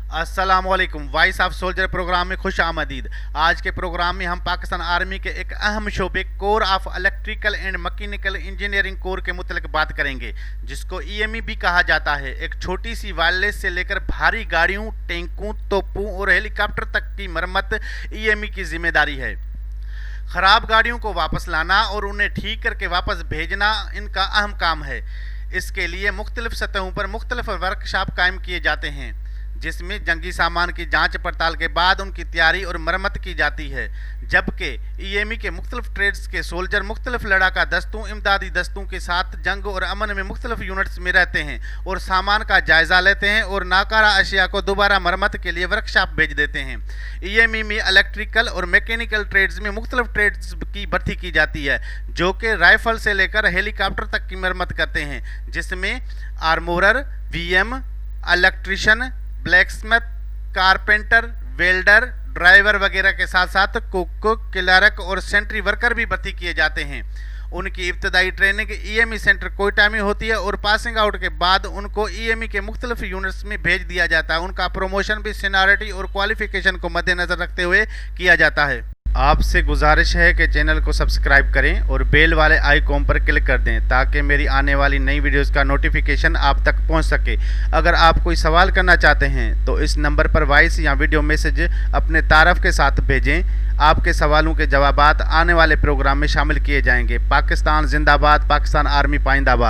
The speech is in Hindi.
अस्सलामुअलैकुम। वॉइस ऑफ सोल्जर प्रोग्राम में खुश आमदीद। आज के प्रोग्राम में हम पाकिस्तान आर्मी के एक अहम शोबे corps of electrical and mechanical engineering corps के मुतल्लिक बात करेंगे, जिसको ईएमई भी कहा जाता है। एक छोटी सी वायरलेस से लेकर भारी गाड़ियों, टैंकों, तोपों और हेलीकॉप्टर तक की मरम्मत ईएमई की जिम्मेदारी है। खराब गाड़ियों को वापस लाना और उन्हें ठीक करके वापस भेजना इनका अहम काम है। इसके लिए मुख्तलिफ सतहों पर मुख्तलिफ वर्कशॉप कायम किए जाते हैं, जिसमें जंगी सामान की जांच पड़ताल के बाद उनकी तैयारी और मरम्मत की जाती है। जबकि ईएमई के मुख्तलिफ ट्रेड्स के सोल्जर मुख्तलिफ लड़ाका दस्तों, इमदादी दस्तों के साथ जंग और अमन में मुख्तलिफ यूनिट्स में रहते हैं और सामान का जायजा लेते हैं और नाकारा अशिया को दोबारा मरम्मत के लिए वर्कशॉप भेज देते हैं। ईएमई में इलेक्ट्रिकल और मैकेनिकल ट्रेड्स में मुख्तलिफ ट्रेड्स की भर्ती की जाती है, जो कि राइफल से लेकर हेलीकॉप्टर तक की मरम्मत करते हैं, जिसमें armourer, VM, electrician, blacksmith, carpenter, welder, driver वगैरह के साथ साथ कुक, क्लर्क और सेंट्री वर्कर भी भर्ती किए जाते हैं। उनकी इब्तदाई ट्रेनिंग ईएमई सेंटर कोयटा में होती है और पासिंग आउट के बाद उनको ईएमई के मुख्तलिफ यूनिट्स में भेज दिया जाता है। उनका प्रमोशन भी सीनियरिटी और क्वालिफिकेशन को मद्देनज़र रखते हुए किया जाता है। आपसे गुजारिश है कि चैनल को सब्सक्राइब करें और बेल वाले आइकॉन पर क्लिक कर दें, ताकि मेरी आने वाली नई वीडियोस का नोटिफिकेशन आप तक पहुंच सके। अगर आप कोई सवाल करना चाहते हैं तो इस नंबर पर वॉइस या वीडियो मैसेज अपने तारफ़ के साथ भेजें। आपके सवालों के जवाबात आने वाले प्रोग्राम में शामिल किए जाएंगे। पाकिस्तान जिंदाबाद, पाकिस्तान आर्मी पाइंदाबाद।